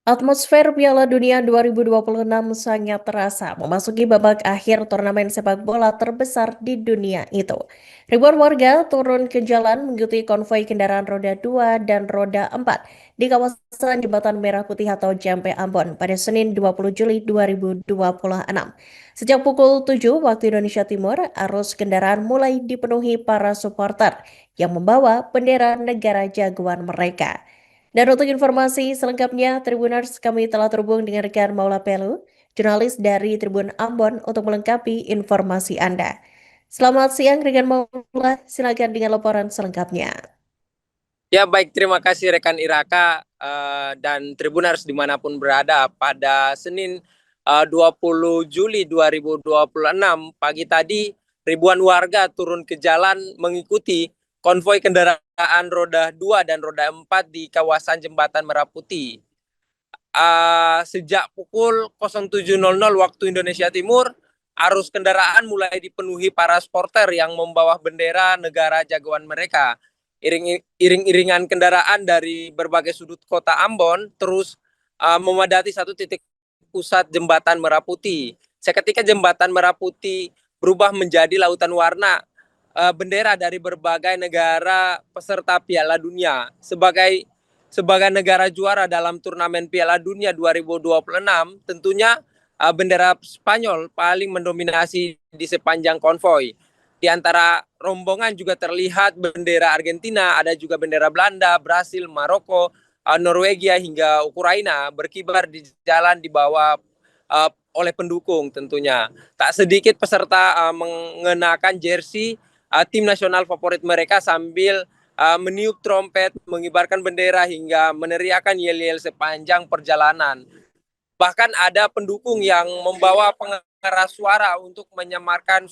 Atmosfer Piala Dunia 2026 sangat terasa memasuki babak akhir turnamen sepak bola terbesar di dunia itu. Ribuan warga turun ke jalan mengikuti konvoi kendaraan roda 2 dan roda 4 di kawasan Jembatan Merah Putih atau Jampe Ambon pada Senin 20 Juli 2026. Sejak pukul 7 waktu Indonesia Timur, arus kendaraan mulai dipenuhi para supporter yang membawa bendera negara jagoan mereka. Dan untuk informasi selengkapnya, Tribuners kami telah terhubung dengan rekan Maula Pelu, jurnalis dari Tribun Ambon untuk melengkapi informasi Anda. Selamat siang rekan Maula, silakan dengan laporan selengkapnya. Ya baik, terima kasih rekan Iraka dan Tribuners dimanapun berada. Pada Senin 20 Juli 2026 pagi tadi, ribuan warga turun ke jalan mengikuti konvoi kendaraan roda 2 dan roda 4 di kawasan Jembatan Merah Putih. Sejak pukul 07.00 waktu Indonesia Timur, arus kendaraan mulai dipenuhi para supporter yang membawa bendera negara jagoan mereka. Iring-iringan kendaraan dari berbagai sudut kota Ambon terus memadati satu titik pusat Jembatan Merah Putih. Seketika Jembatan Merah Putih berubah menjadi lautan warna bendera dari berbagai negara peserta Piala Dunia. Sebagai negara juara dalam turnamen Piala Dunia 2026, tentunya bendera Spanyol paling mendominasi di sepanjang konvoi. Di antara rombongan juga terlihat bendera Argentina, ada juga bendera Belanda, Brasil, Maroko, Norwegia hingga Ukraina berkibar di jalan dibawa oleh pendukung tentunya. Tak sedikit peserta mengenakan jersey tim nasional favorit mereka sambil meniup trompet, mengibarkan bendera hingga meneriakan yel-yel sepanjang perjalanan. Bahkan ada pendukung yang membawa pengeras suara untuk menyamarkan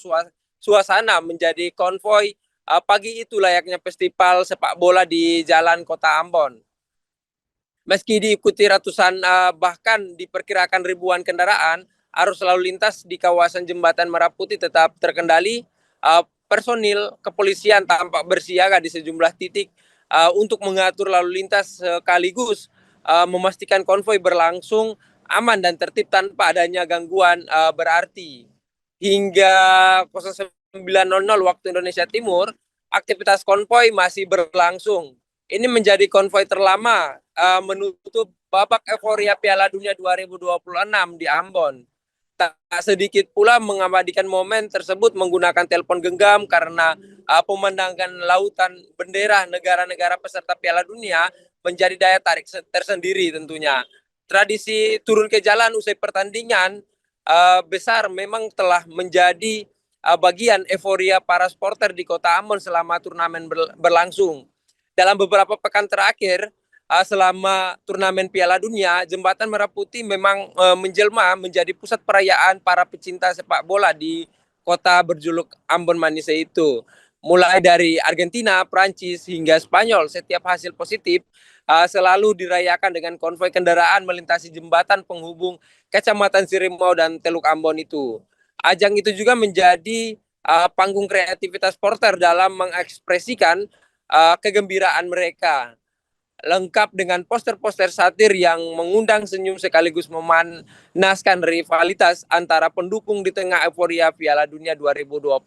suasana menjadi konvoi pagi itu layaknya festival sepak bola di jalan kota Ambon. Meski diikuti ratusan bahkan diperkirakan ribuan kendaraan, arus lalu lintas di kawasan Jembatan Merah Putih tetap terkendali. Personil kepolisian tampak bersiaga di sejumlah titik untuk mengatur lalu lintas sekaligus memastikan konvoi berlangsung aman dan tertib tanpa adanya gangguan berarti. Hingga 09.00 waktu Indonesia Timur, aktivitas konvoi masih berlangsung. Ini menjadi konvoi terlama menutup babak euforia Piala Dunia 2026 di Ambon. Tak sedikit pula mengabadikan momen tersebut menggunakan telepon genggam karena pemandangan lautan bendera negara-negara peserta Piala Dunia menjadi daya tarik tersendiri tentunya. Tradisi turun ke jalan usai pertandingan besar memang telah menjadi bagian euforia para supporter di kota Ambon selama turnamen berlangsung. Dalam beberapa pekan terakhir, selama turnamen Piala Dunia, Jembatan Merah Putih memang menjelma menjadi pusat perayaan para pecinta sepak bola di kota berjuluk Ambon Manis itu. Mulai dari Argentina, Prancis, hingga Spanyol, setiap hasil positif selalu dirayakan dengan konvoi kendaraan melintasi jembatan penghubung Kecamatan Sirimau dan Teluk Ambon itu. Ajang itu juga menjadi panggung kreativitas supporter dalam mengekspresikan kegembiraan mereka, lengkap dengan poster-poster satir yang mengundang senyum sekaligus memanaskan rivalitas antara pendukung di tengah euforia Piala Dunia 2026.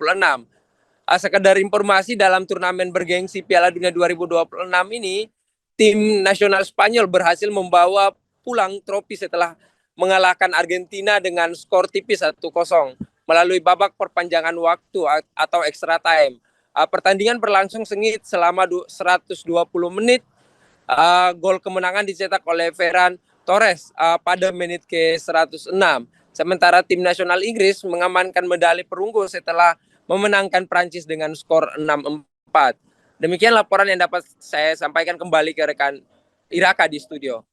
Sekedar informasi, dalam turnamen bergengsi Piala Dunia 2026 ini, tim nasional Spanyol berhasil membawa pulang trofi setelah mengalahkan Argentina dengan skor tipis 1-0 melalui babak perpanjangan waktu atau extra time. Pertandingan berlangsung sengit selama 120 menit. Gol kemenangan dicetak oleh Ferran Torres pada menit ke-106. Sementara tim nasional Inggris mengamankan medali perunggu setelah memenangkan Prancis dengan skor 6-4. Demikian laporan yang dapat saya sampaikan kembali ke rekan Iraka di studio.